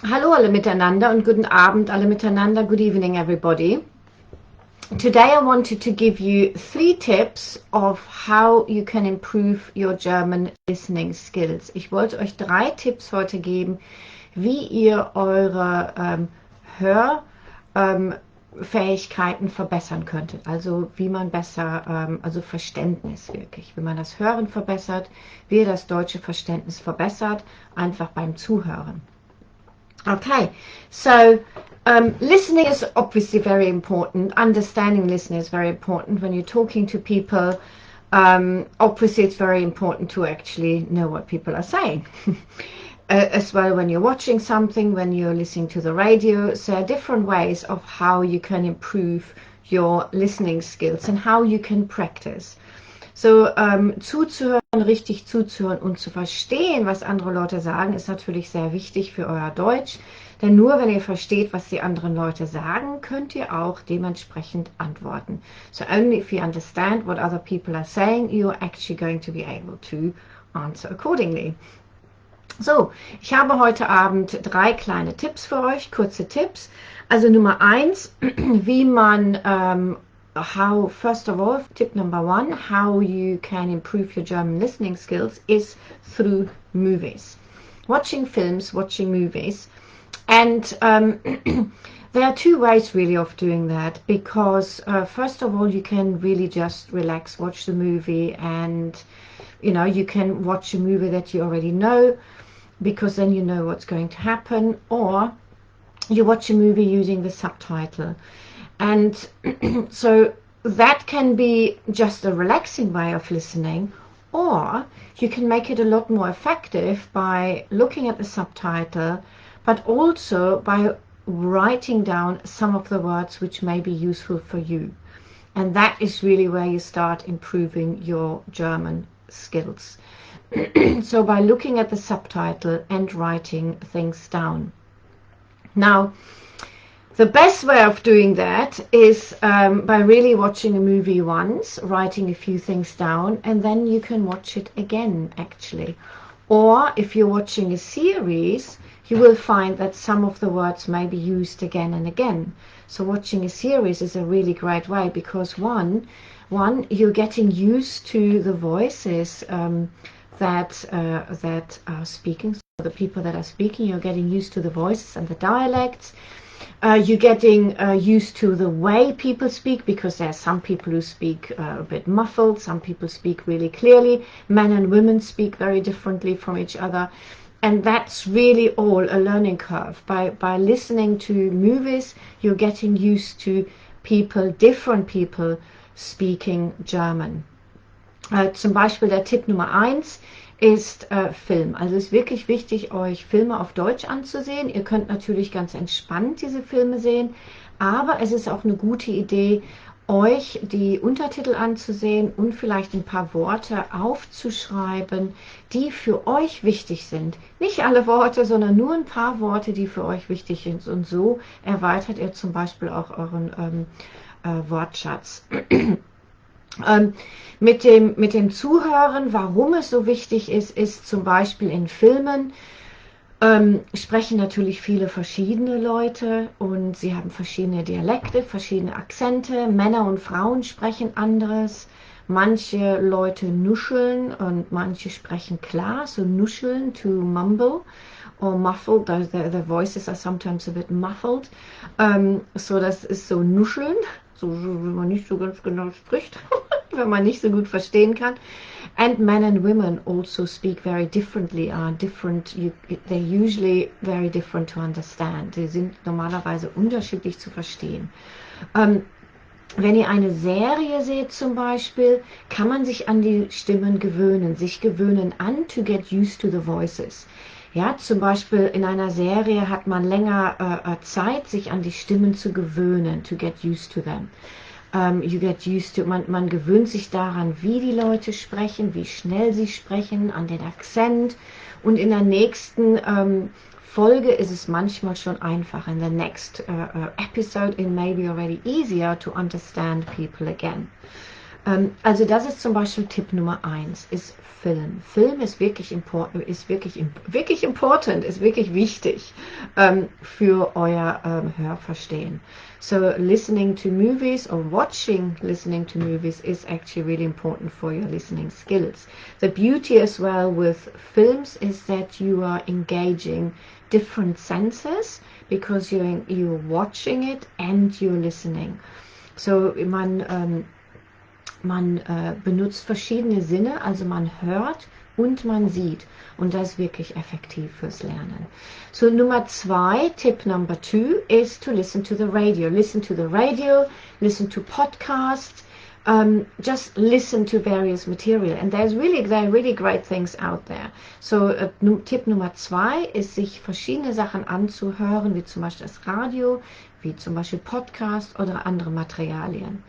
Hallo alle miteinander und guten Abend alle miteinander. Good evening everybody. Today I wanted to give you 3 tips of how you can improve your German listening skills. Ich wollte euch 3 Tipps heute geben, wie ihr eure Hörfähigkeiten verbessern könntet. Also wie man besser, also Verständnis wirklich, wie man das Hören verbessert, wie ihr das deutsche Verständnis verbessert, einfach beim Zuhören. Okay, so listening is obviously very important. Understanding listening is very important when you're talking to people. Obviously, it's very important to actually know what people are saying. As well, when you're watching something, when you're listening to the radio, so there are different ways of how you can improve your listening skills and how you can practice. So, zuzuhören, richtig zuzuhören und zu verstehen, was andere Leute sagen, ist natürlich sehr wichtig für euer Deutsch. Denn nur wenn ihr versteht, was die anderen Leute sagen, könnt ihr auch dementsprechend antworten. So only if you understand what other people are saying, you're actually going to be able to answer accordingly. So, ich habe heute Abend 3 kleine Tipps für euch, kurze Tipps. Also Nummer 1, wie man first of all, tip number 1, how you can improve your German listening skills is through movies. Watching films, watching movies. And there are 2 ways really of doing that, because first of all, you can really just relax, watch the movie, and you can watch a movie that you already know, because then you know what's going to happen, or you watch a movie using the subtitle. And so that can be just a relaxing way of listening, or you can make it a lot more effective by looking at the subtitle, but also by writing down some of the words which may be useful for you. And that is really where you start improving your German skills. So by looking at the subtitle and writing things down. Now, the best way of doing that is by really watching a movie once, writing a few things down, and then you can watch it again, actually. Or if you're watching a series, you will find that some of the words may be used again and again. So watching a series is a really great way, because one, you're getting used to the voices that are speaking. So the people that are speaking, you're getting used to the voices and the dialects. You're getting used to the way people speak, because there are some people who speak a bit muffled, some people speak really clearly. Men and women speak very differently from each other. And that's really all a learning curve. By listening to movies, you're getting used to different people speaking German. Zum Beispiel der Tipp Nummer 1 ist Film. Also es ist wirklich wichtig, euch Filme auf Deutsch anzusehen. Ihr könnt natürlich ganz entspannt diese Filme sehen, aber es ist auch eine gute Idee, euch die Untertitel anzusehen und vielleicht ein paar Worte aufzuschreiben, die für euch wichtig sind. Nicht alle Worte, sondern nur ein paar Worte, die für euch wichtig sind. Und so erweitert ihr zum Beispiel auch euren Wortschatz. Mit dem Zuhören, warum es so wichtig ist zum Beispiel in Filmen, sprechen natürlich viele verschiedene Leute und sie haben verschiedene Dialekte, verschiedene Akzente. Männer und Frauen sprechen anderes. Manche Leute nuscheln und manche sprechen klar, so nuscheln, to mumble or muffled. The voices are sometimes a bit muffled. So das ist so nuscheln, so wenn man nicht so ganz genau spricht, wenn man nicht so gut verstehen kann. And men and women also speak very differently, they're usually very different to understand. Sie sind normalerweise unterschiedlich zu verstehen. Wenn ihr eine Serie seht zum Beispiel, kann man sich an die Stimmen gewöhnen, to get used to the voices. Ja, zum Beispiel in einer Serie hat man länger Zeit, sich an die Stimmen zu gewöhnen, to get used to them. You get used to, man gewöhnt sich daran, wie die Leute sprechen, wie schnell sie sprechen, an den Akzent, und in der nächsten Folge ist es manchmal schon einfach. In the next episode it may be already easier to understand people again. Also das ist zum Beispiel Tipp Nummer 1, ist Film. Film ist wirklich important, ist wirklich wichtig für euer Hörverstehen. So listening to movies or watching listening to movies is actually really important for your listening skills. The beauty as well with films is that you are engaging different senses because you're watching it and you're listening. So man benutzt verschiedene Sinne, also man hört und man sieht. Und das ist wirklich effektiv fürs Lernen. So Nummer 2, Tip number 2 is to listen to the radio. Listen to the radio, listen to podcasts, just listen to various material. And there are really great things out there. So Tipp Nummer 2 ist, sich verschiedene Sachen anzuhören, wie zum Beispiel das Radio, wie zum Beispiel Podcast oder andere Materialien.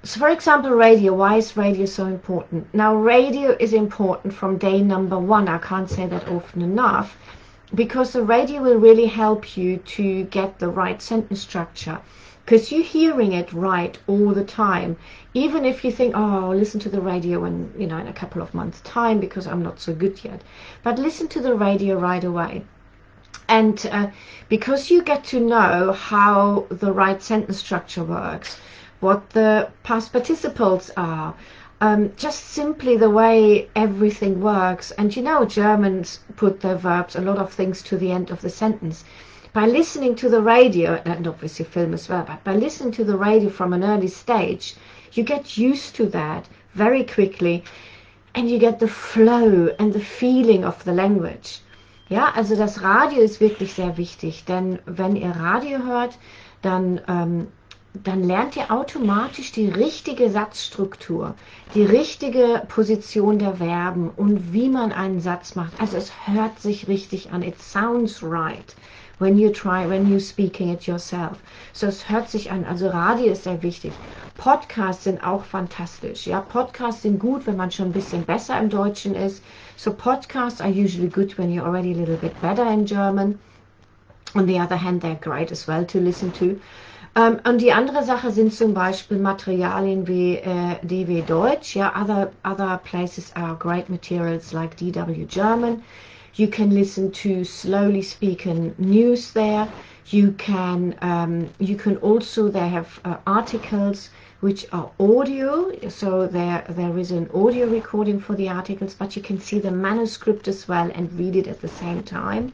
So for example, radio. Why is radio so important? Now, radio is important from day number 1. I can't say that often enough, because the radio will really help you to get the right sentence structure, because you're hearing it right all the time. Even if you think, oh, I'll listen to the radio in a couple of months' time because I'm not so good yet. But listen to the radio right away. And because you get to know how the right sentence structure works, what the past participles are, just simply the way everything works. And Germans put their verbs, a lot of things, to the end of the sentence. By listening to the radio, and obviously film as well, but by listening to the radio from an early stage, you get used to that very quickly, and you get the flow and the feeling of the language. Ja, also das Radio ist wirklich sehr wichtig, denn wenn ihr Radio hört, dann lernt ihr automatisch die richtige Satzstruktur, die richtige Position der Verben und wie man einen Satz macht. Also es hört sich richtig an. It sounds right when you're speaking it yourself. So es hört sich an. Also Radio ist sehr wichtig. Podcasts sind auch fantastisch. Ja, Podcasts sind gut, wenn man schon ein bisschen besser im Deutschen ist. So podcasts are usually good when you're already a little bit better in German. On the other hand, they're great as well to listen to. Und die andere Sache sind zum Beispiel Materialien wie DW Deutsch. Ja, other places are great materials like DW German. You can listen to slowly spoken news there. You can also, they have articles which are audio, so there is an audio recording for the articles, but you can see the manuscript as well and read it at the same time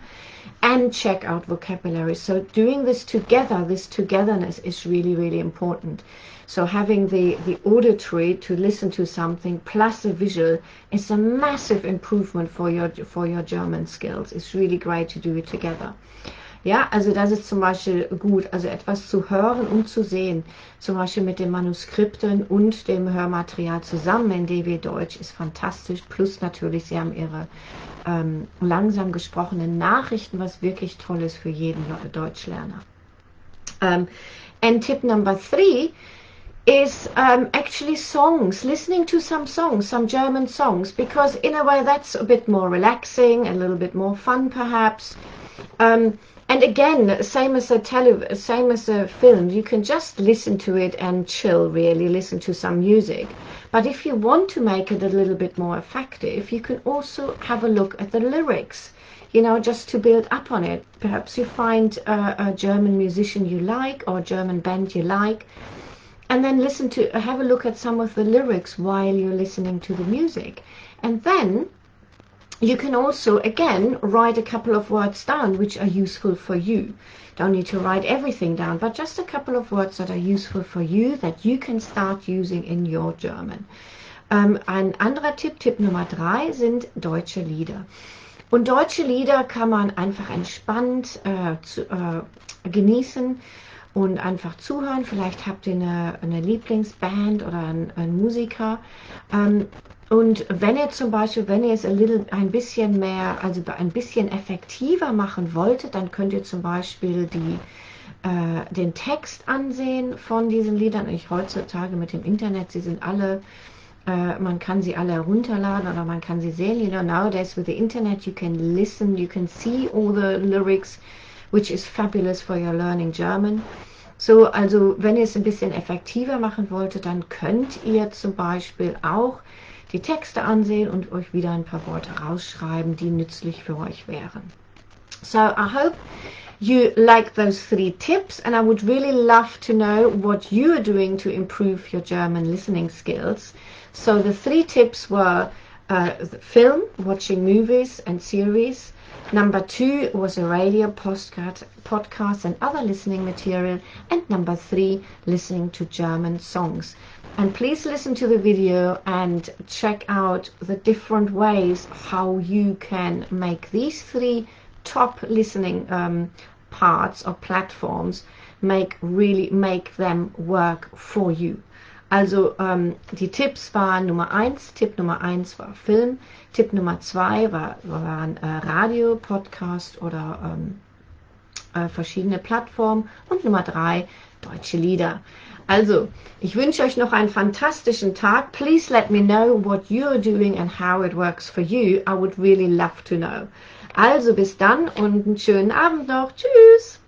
and check out vocabulary. So doing this together, this togetherness is really, really important. So having the auditory to listen to something plus the visual is a massive improvement for your German skills. It's really great to do it together. Ja, also das ist zum Beispiel gut, also etwas zu hören und zu sehen, zum Beispiel mit den Manuskripten und dem Hörmaterial zusammen in DW Deutsch ist fantastisch, plus natürlich, sie haben ihre langsam gesprochenen Nachrichten, was wirklich toll ist für jeden Deutschlerner. And tip number 3 is actually songs, listening to some songs, some German songs, because in a way that's a bit more relaxing, a little bit more fun perhaps. And again, same as a film, you can just listen to it and chill, really, listen to some music. But if you want to make it a little bit more effective, you can also have a look at the lyrics, just to build up on it. Perhaps you find a German musician you like or a German band you like, and then have a look at some of the lyrics while you're listening to the music. And then you can also, again, write a couple of words down which are useful for you. Don't need to write everything down, but just a couple of words that are useful for you that you can start using in your German. Ein anderer Tipp Nummer 3, sind deutsche Lieder. Und deutsche Lieder kann man einfach entspannt genießen und einfach zuhören. Vielleicht habt ihr eine Lieblingsband oder einen Musiker. Und wenn ihr es ein bisschen mehr, also ein bisschen effektiver machen wolltet, dann könnt ihr zum Beispiel den Text ansehen von diesen Liedern. Heutzutage mit dem Internet, sie sind alle, man kann sie alle herunterladen oder man kann sie sehen. Nowadays with the internet you can listen, you can see all the lyrics, which is fabulous for your learning German. So, also wenn ihr es ein bisschen effektiver machen wolltet, dann könnt ihr zum Beispiel auch die Texte ansehen und euch wieder ein paar Worte rausschreiben, die nützlich für euch wären. So I hope you like those 3 tips, and I would really love to know what you are doing to improve your German listening skills. So the 3 tips were film, watching movies and series. Number 2 was a radio podcast and other listening material. And number 3, listening to German songs. And please listen to the video and check out the different ways how you can make these 3 top listening parts or platforms make them work for you. Also die Tipps waren Tipp Nummer 1 war Film, Tipp Nummer 2 waren Radio, Podcast oder verschiedene Plattformen und Nummer 3 deutsche Lieder. Also, ich wünsche euch noch einen fantastischen Tag. Please let me know what you're doing and how it works for you. I would really love to know. Also bis dann und einen schönen Abend noch. Tschüss!